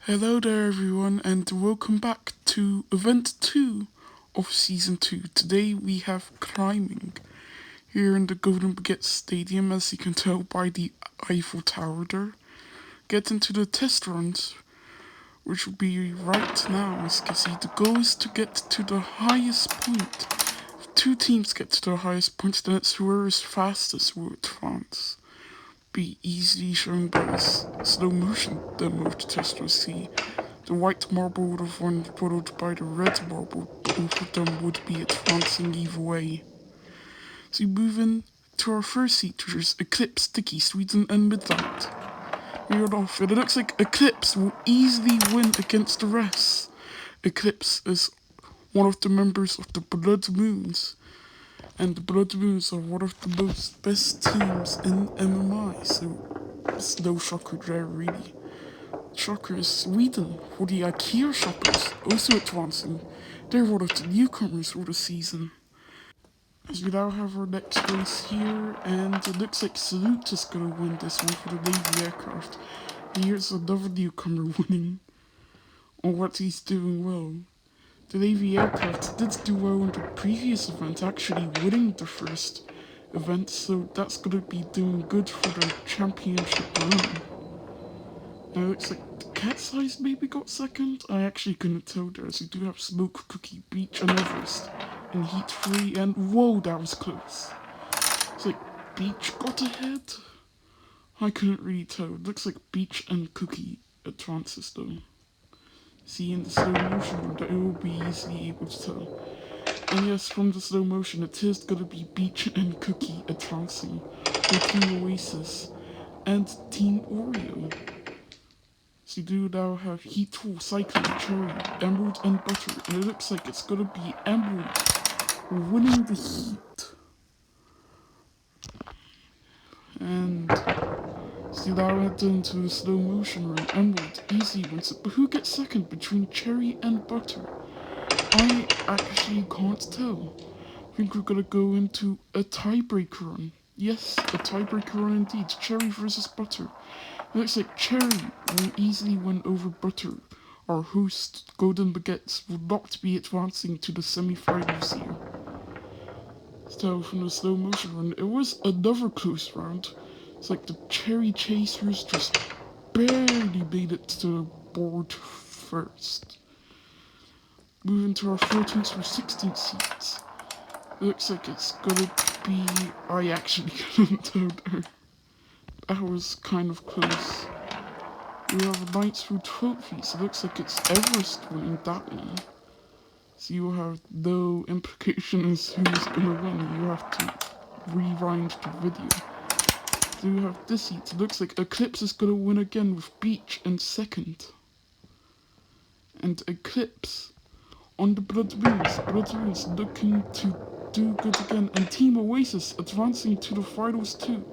Hello there, everyone, and welcome back to Event 2 of Season 2. Today we have climbing here in the Golden Baguette Stadium, as you can tell by the Eiffel Tower there. Get into the test runs, which will be right now. As you can see, the goal is to get to the highest point. If two teams get to the highest point, then it's whoever is fastest will advance. Be easily shown by this slow motion demo of the test will see. The white marble would have won, followed by the red marble. Both of them would be advancing either way. So we move in to our first seat, which is Eclipse, Sticky, Sweden, and Midnight. We are off, and it looks like Eclipse will easily win against the rest. Eclipse is one of the members of the Blood Moons, and the Blood Moons are one of the most best teams in MMI, so it's no shocker there, really. Shocker is Sweden, for the IKEA shoppers, also advancing. They're one of the newcomers for the season. As we now have our next race here, and it looks like Salute is gonna win this one for the Navy aircraft. Here's another newcomer winning on what he's doing well. The Navy aircraft did do well in the previous event, actually winning the first event, so that's gonna be doing good for the championship run. Now it looks like the Cat's Eyes maybe got second. I actually couldn't tell there, as we do have Smoke, Cookie, Beach, and Everest in Heat 3, and whoa, that was close. It's like Beach got ahead? I couldn't really tell. It looks like Beach and Cookie advances though. See in the slow motion that it will be easily able to tell. And yes, from the slow motion, it is gonna be Beach and Cookie advancing for Team Oasis and Team Oreo. So you do now have Heat 4, Cycling, Cherry, Emerald, and Butter, and it looks like it's gonna be Emerald winning the heat. And so now head into a slow motion run. Emerald easy wins it, but who gets second between Cherry and Butter? I actually can't tell. I think we're gonna go into a tiebreaker run. Yes, a tiebreaker run indeed. Cherry versus Butter. It looks like Cherry will easily win over Butter. Our host, Golden Baguettes, will not be advancing to the semi-finals here. So from the slow motion run, it was another close round. It's like the Cherry Chasers just barely made it to the board first. Moving to our 14th through 16th seats. It looks like it's gonna be... I actually couldn't tell there. That was kind of close. We have 9th through 12th, so it looks like it's Everest winning that one. So you have no implication as who's gonna win. You have to rewind the video. So you have this heat. It looks like Eclipse is gonna win again with Beach in second. And Eclipse on the Blood Moons. Blood Moons looking to do good again. And Team Oasis advancing to the finals too.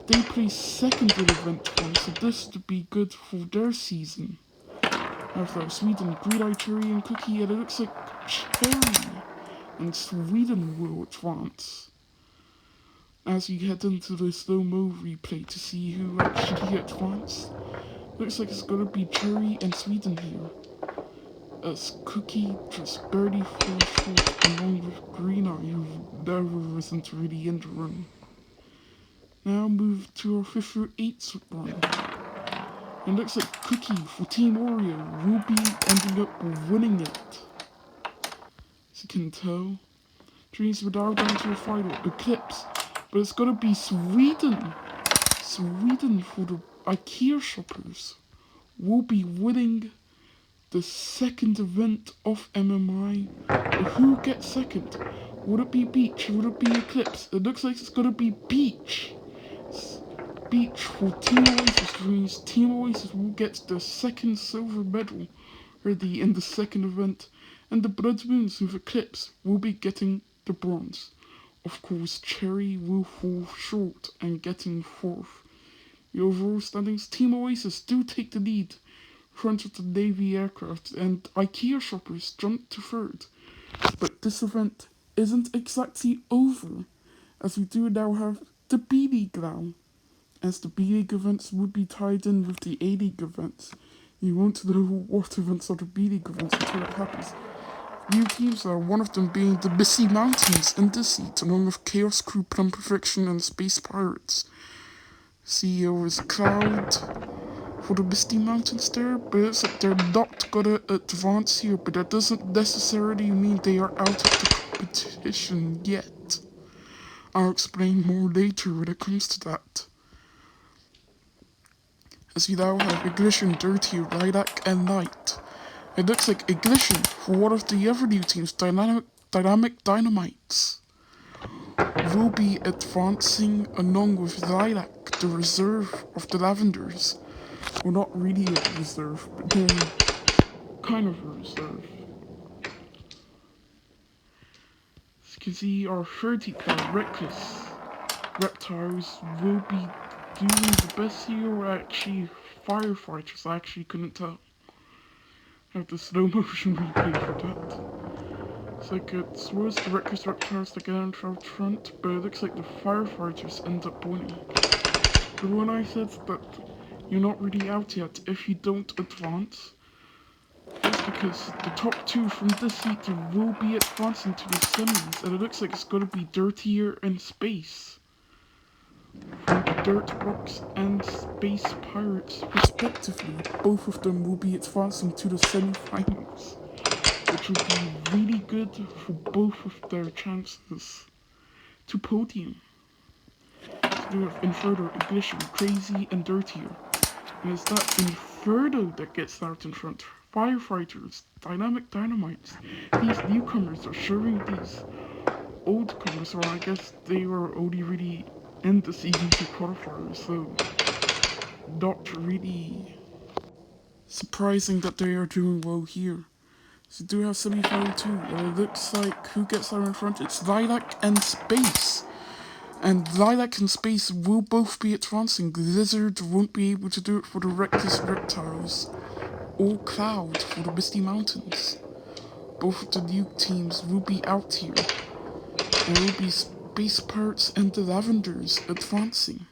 They placed second in event 1, so this would be good for their season. After Sweden, Green Eye, Cherry, and Cookie, and it looks like Cherry and Sweden will advance. As we head into the slow-mo replay to see who actually advanced, looks like it's gonna be Cherry and Sweden here. As Cookie just barely falls short along with Green Eye, who never isn't really in the run. Now move to our 5th through 8th run. And looks like Cookie for Team Oreo will be ending up winning it. As you can tell, Dreams were now down to a final, Eclipse, but it's gonna be Sweden. Sweden for the IKEA shoppers will be winning the second event of MMI. But who gets second? Would it be Beach? Would it be Eclipse? It looks like it's gonna be Beach. Beach for Team Oasis, which means Team Oasis will get the second silver medal already in the second event, and the Blood Moons with Eclipse will be getting the bronze. Of course, Cherry will fall short and getting fourth. The overall standings, Team Oasis do take the lead in front of the Navy aircraft, and IKEA shoppers jump to third. But this event isn't exactly over, as we do now have the B-League now. As the B-League events would be tied in with the A-League events, You won't know what events are the B-League events until it happens. New teams are one of them being the Misty Mountains in this seat, along with Chaos Crew, Plum Perfection, and Space Pirates. CEO is Cloud for the Misty Mountains there, but it's like they're not gonna advance here, but that doesn't necessarily mean they are out of the competition yet. I'll explain more later when it comes to that. As we now have Ignition, Dirty, Lilac, and Night. It looks like Ignition for one of the other new teams, Dynamic Dynamites, will be advancing along with Lilac, the reserve of the Lavenders. Well, not really a reserve, but kind of a reserve. As you can see, our 30 Reckless Reptiles will be doing the best here, or actually Firefighters. I actually couldn't tell. I have the slow motion replay for that. It's like it was the Reckless Reptiles that get out front, but it looks like the Firefighters end up winning. But when I said that you're not really out yet if you don't advance, that's because the top two from this seat will be advancing to the semis, and it looks like it's gonna be Dirtier and Space. From the Dirt Blocks and Space Pirates, respectively, both of them will be advancing to the semi-finals, which will be really good for both of their chances to podium. So we have Inferno, Ignition, Crazy, and Dirtier. And it's that Inferno that gets out in front. Firefighters, Dynamic Dynamites. These newcomers are showing these old comers, or I guess they were only really in the season 2 qualifiers, so not really surprising that they are doing well here. So we do have semi-final 2, and it looks like who gets out in front? It's Lilac and Space. And Lilac and Space will both be advancing. Lizard won't be able to do it for the Reckless Reptiles, or Cloud for the Misty Mountains. Both of the new teams will be out here. There will be Space Pirates and the Lavenders advancing.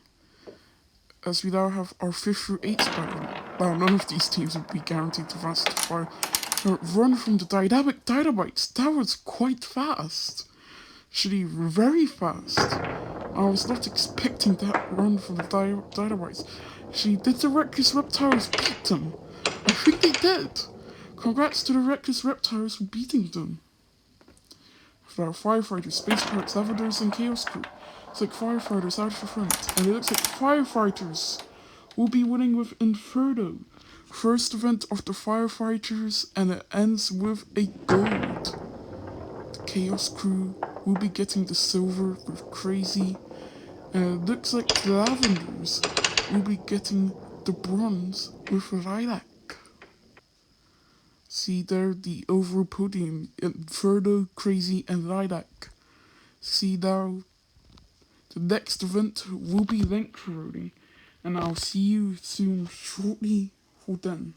As we now have our 5th through 8th battle. Now, none of these teams will be guaranteed to advance to the final. Run from the Dynamic Dynamites. That was quite fast. Actually, very fast. I was not expecting that run from the Dynamites. Actually, did the Reckless Reptiles beat them? I think they did. Congrats to the Reckless Reptiles for beating them. For our Firefighters, Space Pirates, Lavenders, and Chaos Crew. It's like Firefighters out for front. And it looks like Firefighters will be winning with Inferno. First event of the Firefighters, and it ends with a gold. The Chaos Crew will be getting the silver with Crazy. And it looks like the Lavenders will be getting the bronze with Lilac. See there the overall podium, Inferno, Crazy, and Lilac. See now, the next event will be length roading, and I'll see you soon shortly for then.